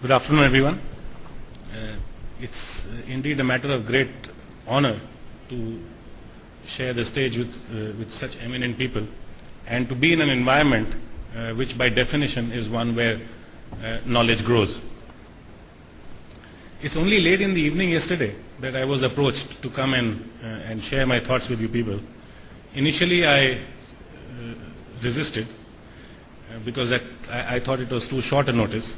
Good afternoon, everyone. It's indeed a matter of great honor to share the stage with such eminent people and to be in an environment which by definition is one where knowledge grows. It's only late in the evening yesterday that I was approached to come and share my thoughts with you people. Initially I resisted because I thought it was too short a notice.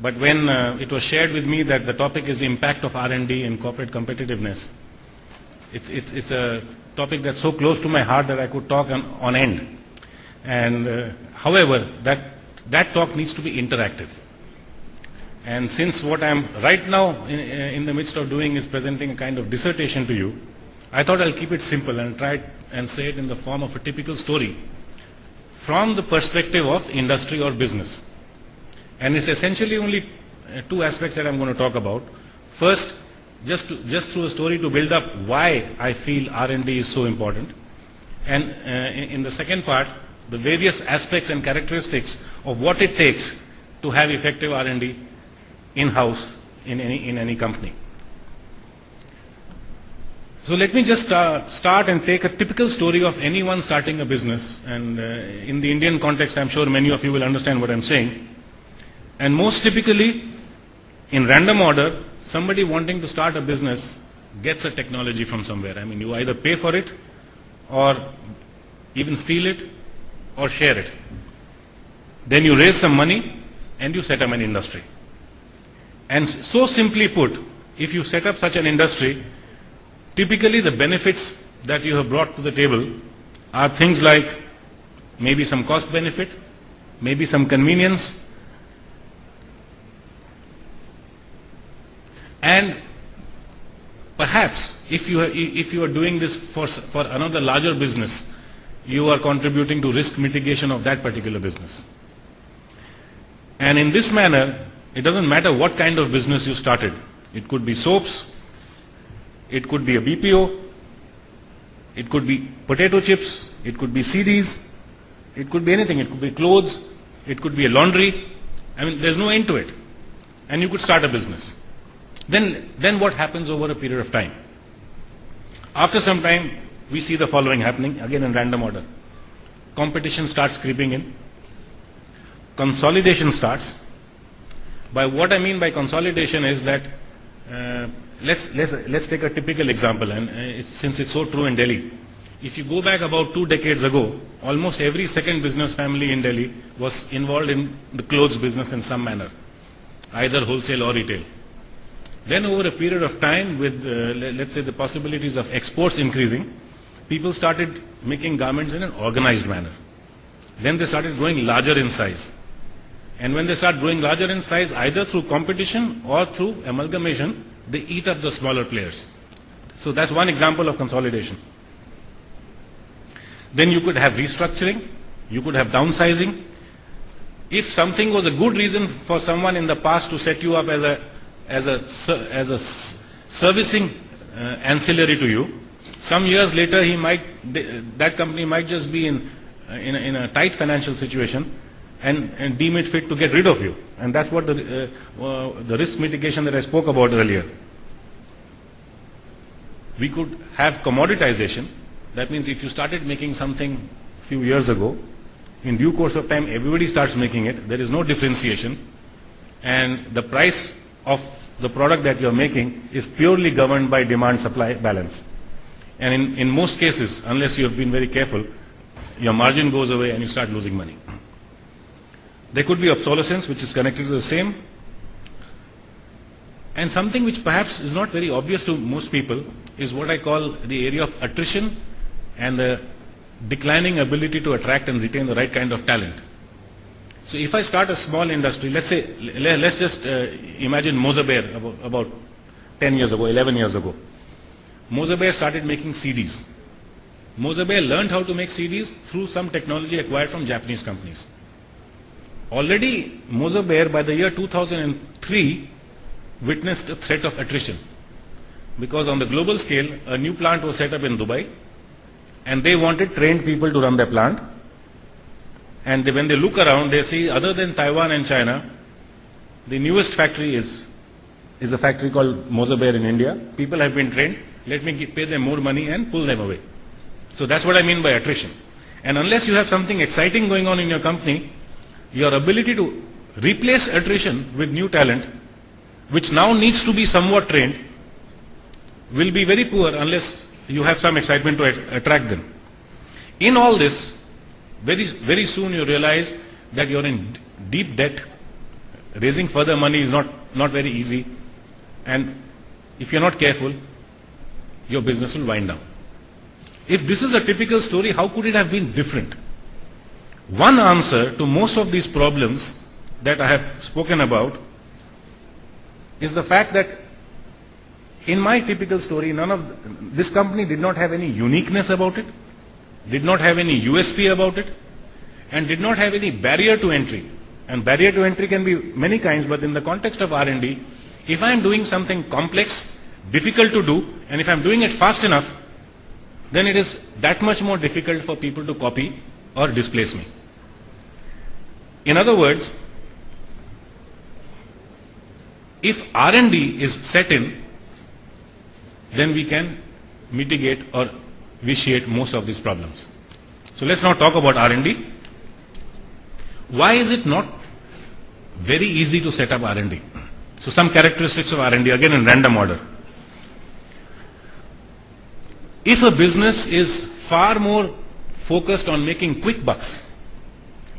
But when it was shared with me that the topic is the impact of R&D in corporate competitiveness, it's a topic that's so close to my heart that I could talk on end. And however, that talk needs to be interactive. And since what I'm right now in the midst of doing is presenting a kind of dissertation to you, I thought I'll keep it simple and try and say it in the form of a typical story from the perspective of industry or business. And it's essentially only two aspects that I'm going to talk about. First, just through a story to build up why I feel R&D is so important. And in the second part, the various aspects and characteristics of what it takes to have effective R&D in-house in any company. So let me just start and take a typical story of anyone starting a business. And in the Indian context, I'm sure many of you will understand what I'm saying. And most typically, in random order, somebody wanting to start a business gets a technology from somewhere. I mean, you either pay for it or even steal it or share it. Then you raise some money and you set up an industry. And so simply put, if you set up such an industry, typically the benefits that you have brought to the table are things like maybe some cost benefit, maybe some convenience, and perhaps if you are doing this for another larger business, you are contributing to risk mitigation of that particular business. And in this manner, it doesn't matter what kind of business you started. It could be soaps, it could be a BPO, it could be potato chips, it could be CDs, it could be anything, it could be clothes, it could be a laundry. I mean, there's no end to it. And you could start a business. Then what happens over a period of time? After some time, we see the following happening, again in random order. Competition starts creeping in. Consolidation starts. By what I mean by consolidation is that, let's take a typical example, and since it's so true in Delhi. If you go back about 2 decades ago, almost every second business family in Delhi was involved in the clothes business in some manner, either wholesale or retail. Then over a period of time with, let's say, the possibilities of exports increasing, people started making garments in an organized manner. Then they started growing larger in size. And when they start growing larger in size, either through competition or through amalgamation, they eat up the smaller players. So that's one example of consolidation. Then you could have restructuring, you could have downsizing. If something was a good reason for someone in the past to set you up as a servicing ancillary to you, some years later that company might just be in a tight financial situation and deem it fit to get rid of you. And that's what the risk mitigation that I spoke about earlier. We could have commoditization. That means if you started making something a few years ago, in due course of time everybody starts making it, there is no differentiation, and the price of the product that you are making is purely governed by demand-supply balance. And in most cases, unless you have been very careful, your margin goes away and you start losing money. There could be obsolescence, which is connected to the same. And something which perhaps is not very obvious to most people is what I call the area of attrition and the declining ability to attract and retain the right kind of talent. So if I start a small industry, let's just imagine Moser-Behr about 10 years ago, 11 years ago. Moser-Behr started making CDs. Moser-Behr learned how to make CDs through some technology acquired from Japanese companies. Already Moser-Behr by the year 2003 witnessed a threat of attrition, because on the global scale a new plant was set up in Dubai and they wanted trained people to run their plant. And when they look around, they see other than Taiwan and China, The newest factory is a factory called Mozabeer in India. People have been trained. Let me pay them more money and pull them away. So that's what I mean by attrition. And unless you have something exciting going on in your company, your ability to replace attrition with new talent, which now needs to be somewhat trained, will be very poor unless you have some excitement to attract them. In all this, very soon you realize that you're in deep debt. Raising further money is not very easy, and if you're not careful, your business will wind down. If this is a typical story, how could it have been different? One answer to most of these problems that I have spoken about is the fact that in my typical story, this company did not have any uniqueness about it, did not have any USP about it, and did not have any barrier to entry. And barrier to entry can be many kinds, but in the context of R&D, if I am doing something complex, difficult to do, and if I am doing it fast enough, then it is that much more difficult for people to copy or displace me. In other words, if R&D is set in, then we can mitigate or vitiate most of these problems. So let's now talk about R&D. Why is it not very easy to set up R&D? So some characteristics of R&D, again in random order. If a business is far more focused on making quick bucks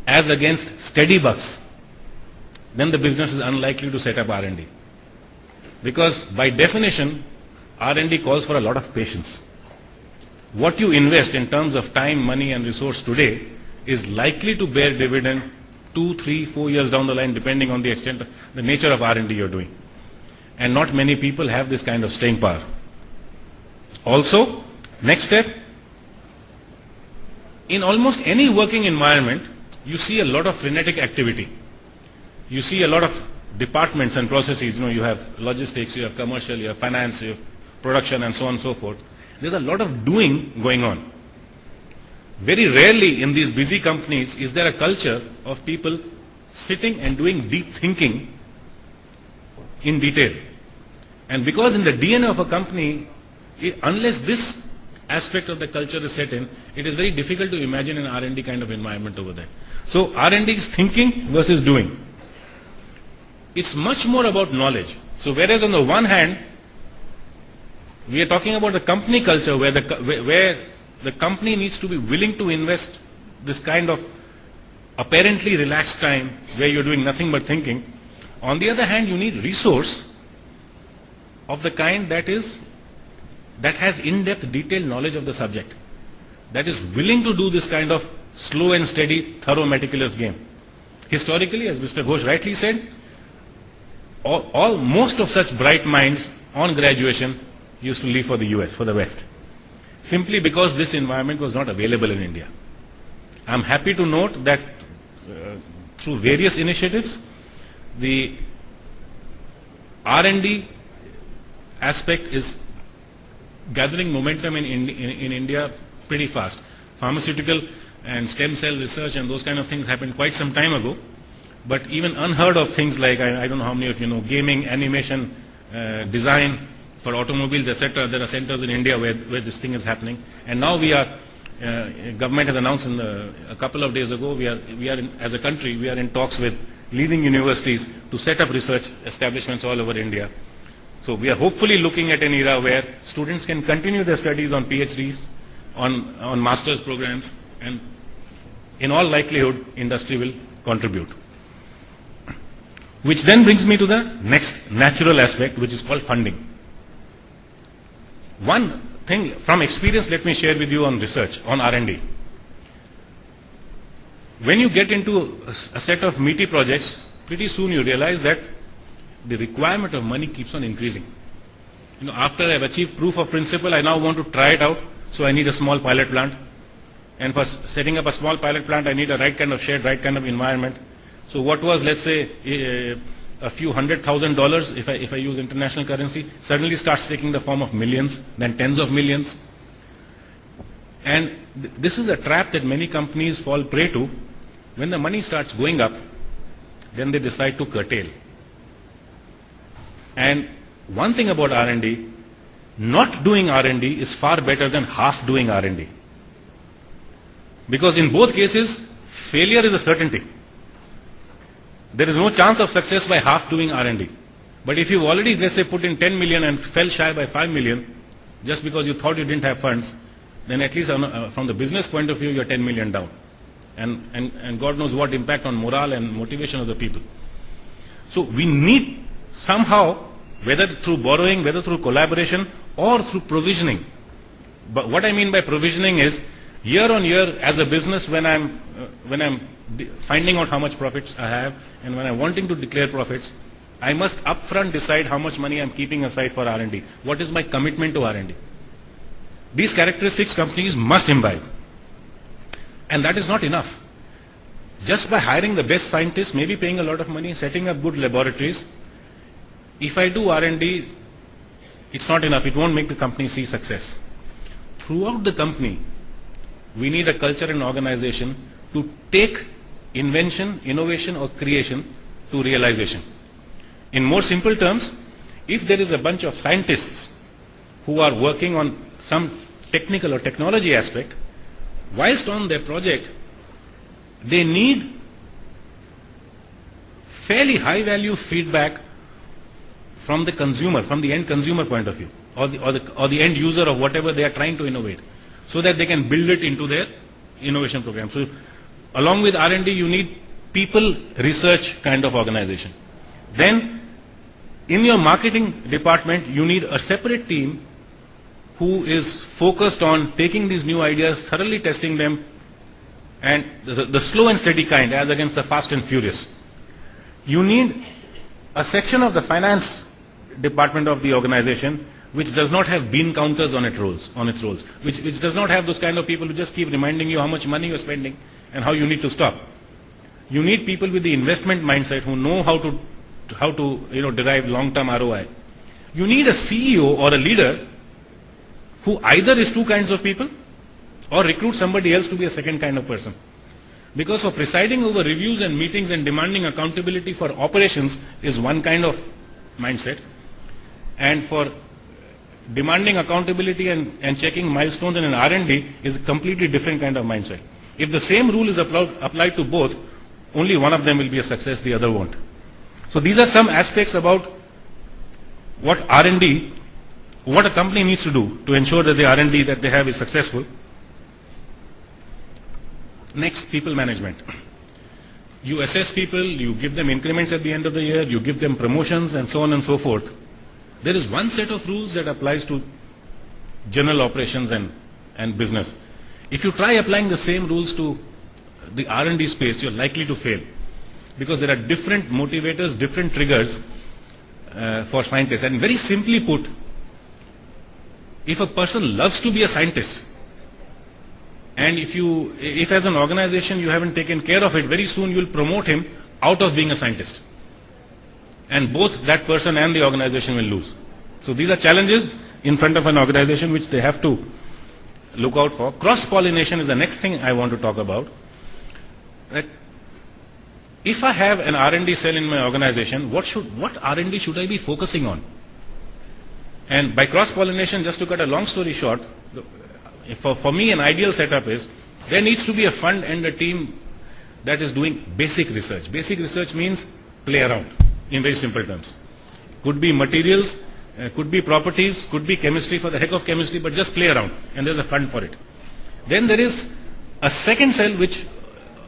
as against steady bucks, then the business is unlikely to set up R&D. Because by definition, R&D calls for a lot of patience. What you invest in terms of time, money and resource today is likely to bear dividend 2, 3, 4 years down the line, depending on the extent, the nature of R&D you're doing. And not many people have this kind of staying power. Also, next step, in almost any working environment, you see a lot of frenetic activity. You see a lot of departments and processes. You have logistics, you have commercial, you have finance, you have production, and so on and so forth. There's a lot of doing going on. Very rarely in these busy companies is there a culture of people sitting and doing deep thinking in detail. And because in the DNA of a company, unless this aspect of the culture is set in, it is very difficult to imagine an R&D kind of environment over there. So R&D is thinking versus doing. It's much more about knowledge. So whereas on the one hand, we are talking about the company culture where the company needs to be willing to invest this kind of apparently relaxed time where you're doing nothing but thinking. On the other hand, you need resource of the kind that has in-depth detailed knowledge of the subject, that is willing to do this kind of slow and steady, thorough, meticulous game. Historically, as Mr. Ghosh rightly said, most of such bright minds on graduation used to leave for the US, for the West, simply because this environment was not available in India. I'm happy to note that through various initiatives, the R&D aspect is gathering momentum in India pretty fast. Pharmaceutical and stem cell research and those kind of things happened quite some time ago, but even unheard of things like, I don't know how many of you know, gaming, animation, design for automobiles, etc. There are centers in India where this thing is happening. And now we are, government has announced a couple of days ago, as a country, we are in talks with leading universities to set up research establishments all over India. So we are hopefully looking at an era where students can continue their studies on PhDs, on master's programs, and in all likelihood, industry will contribute. Which then brings me to the next natural aspect, which is called funding. One thing from experience, let me share with you on research, on R&D. When you get into a set of meaty projects, pretty soon you realize that the requirement of money keeps on increasing. After I've achieved proof of principle, I now want to try it out, so I need a small pilot plant. And for setting up a small pilot plant, I need a right kind of shed, right kind of environment. So what was, let's say, a few $100,000, if I use international currency, suddenly starts taking the form of millions, then tens of millions. And this is a trap that many companies fall prey to. When the money starts going up, then they decide to curtail. And one thing about R&D, not doing R&D is far better than half doing R&D. Because in both cases, failure is a certainty. There is no chance of success by half doing R&D. But if you've already, let's say, put in 10 million and fell shy by 5 million, just because you thought you didn't have funds, then at least from the business point of view, you're 10 million down. And God knows what impact on morale and motivation of the people. So we need somehow, whether through borrowing, whether through collaboration, or through provisioning. But what I mean by provisioning is, year on year as a business, when I'm finding out how much profits I have and when I'm wanting to declare profits, I must upfront decide how much money I'm keeping aside for R&D. What is my commitment to R&D? These characteristics companies must imbibe. And that is not enough. Just by hiring the best scientists, maybe paying a lot of money, setting up good laboratories, if I do R&D, it's not enough. It won't make the company see success. Throughout the company, we need a culture and organization to take invention, innovation or creation to realization. In more simple terms, if there is a bunch of scientists who are working on some technical or technology aspect, whilst on their project, they need fairly high value feedback from the consumer, from the end consumer point of view, or the end user of whatever they are trying to innovate, so that they can build it into their innovation program. So along with R&D, you need people research kind of organization. Then in your marketing department, you need a separate team who is focused on taking these new ideas, thoroughly testing them, and the slow and steady kind as against the fast and furious. You need a section of the finance department of the organization which does not have bean counters on its roles, which does not have those kind of people who just keep reminding you how much money you're spending and how you need to stop. You need people with the investment mindset who know how to derive long-term ROI. You need a CEO or a leader who either is two kinds of people or recruit somebody else to be a second kind of person. Because for presiding over reviews and meetings and demanding accountability for operations is one kind of mindset, and for demanding accountability and checking milestones in an R&D is a completely different kind of mindset. If the same rule is applied to both, only one of them will be a success, the other won't. So these are some aspects about what R&D, what a company needs to do to ensure that the R&D that they have is successful. Next, people management. You assess people, you give them increments at the end of the year, you give them promotions and so on and so forth. There is one set of rules that applies to general operations and business. If you try applying the same rules to the R&D space, you're likely to fail, because there are different motivators, different triggers for scientists. And very simply put, if a person loves to be a scientist, and if as an organization you haven't taken care of it, very soon you'll promote him out of being a scientist. And both that person and the organization will lose. So these are challenges in front of an organization which they have to look out for. Cross-pollination is the next thing I want to talk about. Right? If I have an R&D cell in my organization, what R&D should I be focusing on? And by cross-pollination, just to cut a long story short, for me an ideal setup is there needs to be a fund and a team that is doing basic research. Basic research means play around in very simple terms. Could be materials, could be properties, could be chemistry for the heck of chemistry, but just play around, and there's a fund for it. Then there is a second cell, which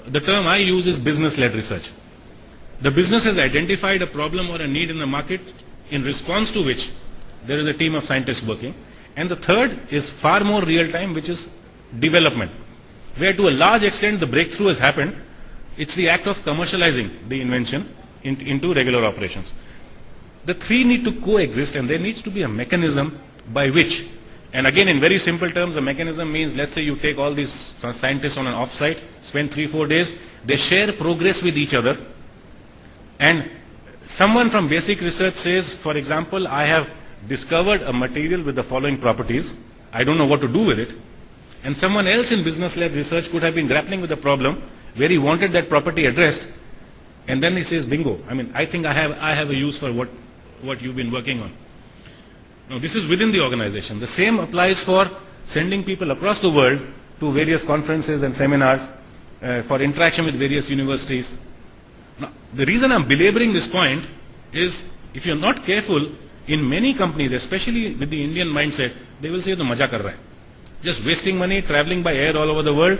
the term I use is business-led research. The business has identified a problem or a need in the market, in response to which there is a team of scientists working. And the third is far more real-time, which is development, where to a large extent the breakthrough has happened. It's the act of commercializing the invention into regular operations. The three need to coexist, and there needs to be a mechanism by which, and again in very simple terms, a mechanism means, let's say you take all these scientists on an off-site, spend 3-4 days, they share progress with each other, and someone from basic research says, for example, I have discovered a material with the following properties, I don't know what to do with it. And someone else in business-led research could have been grappling with a problem where he wanted that property addressed, and then he says, bingo, I mean, I think I have a use for what you've been working on. Now, this is within the organization. The same applies for sending people across the world to various conferences and seminars for interaction with various universities. Now, the reason I'm belaboring this point is if you're not careful, in many companies, especially with the Indian mindset, they will say, "The maja kar raha hai." Just wasting money, traveling by air all over the world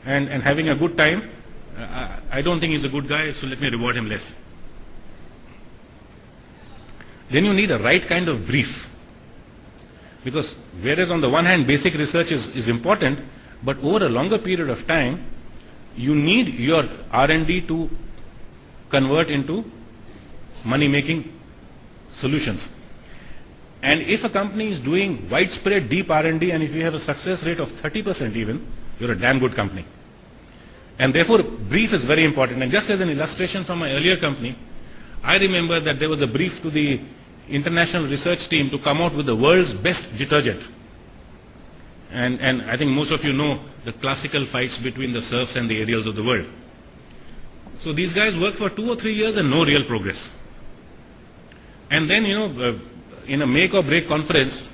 and having a good time. I don't think he's a good guy, so let me reward him less. Then you need a right kind of brief. Because whereas on the one hand basic research is important, but over a longer period of time, you need your R&D to convert into money-making solutions. And if a company is doing widespread deep R&D, and if you have a success rate of 30% even, you're a damn good company. And therefore, brief is very important. And just as an illustration from my earlier company, I remember that there was a brief to the international research team to come out with the world's best detergent. And I think most of you know the classical fights between the serfs and the Ariels of the world. So these guys worked for 2 or 3 years and no real progress. And then, in a make or break conference,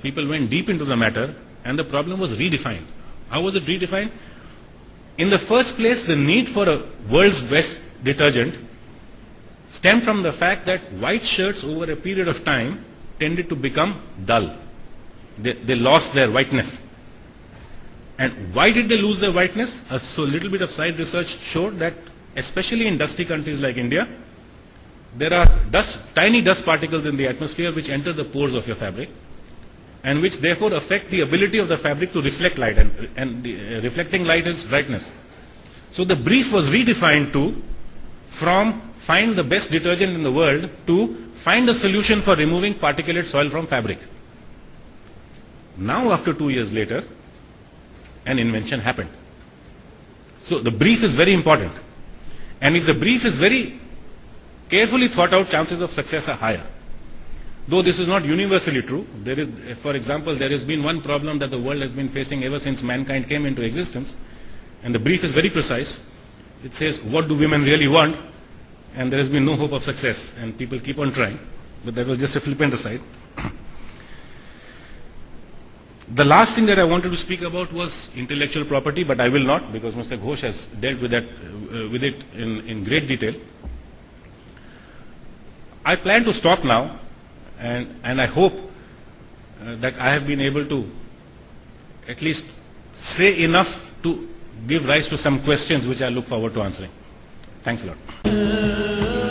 people went deep into the matter and the problem was redefined. How was it redefined? In the first place, the need for a world's best detergent stemmed from the fact that white shirts over a period of time tended to become dull. They lost their whiteness. And why did they lose their whiteness? So a little bit of side research showed that especially in dusty countries like India, there are tiny dust particles in the atmosphere which enter the pores of your fabric and which therefore affect the ability of the fabric to reflect light, and the reflecting light is brightness. So the brief was redefined from find the best detergent in the world to find a solution for removing particulate soil from fabric. Now after 2 years later, an invention happened. So the brief is very important. And if the brief is very carefully thought out, chances of success are higher. Though this is not universally true. There is, for example, there has been one problem that the world has been facing ever since mankind came into existence. And the brief is very precise. It says, what do women really want? And there has been no hope of success. And people keep on trying. But that was just a flippant aside. The last thing that I wanted to speak about was intellectual property, but I will not because Mr. Ghosh has dealt with that, with it in great detail. I plan to stop now, and I hope that I have been able to at least say enough to give rise to some questions which I look forward to answering. Thanks a lot.